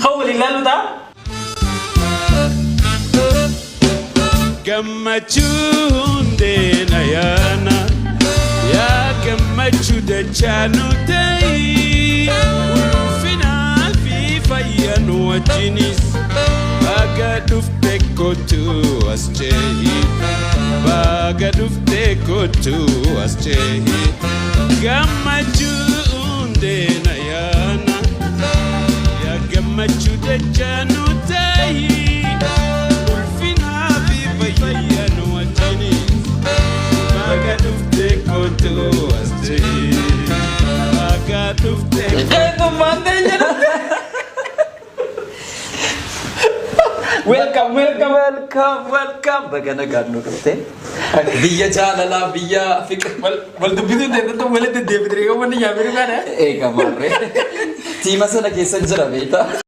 أول إلا لدا Gammachuun deena yaana yaa gammachuu dachaanu ta'ii ulfinaa fi fayyan wajjinis baga dhufte kootu as cehi baga dhufte kootu as cehi gammachuun deena yaana yaa gammachuu dachaanu ta'ii Welcome, welcome, welcome, welcome. Bagana gano kate. Biya jalala, biya fikir. Wal dubidu deh, tu boleh tu David Rio mana ya, mereka mana? Kamar re. Tima sana kesan jera beta.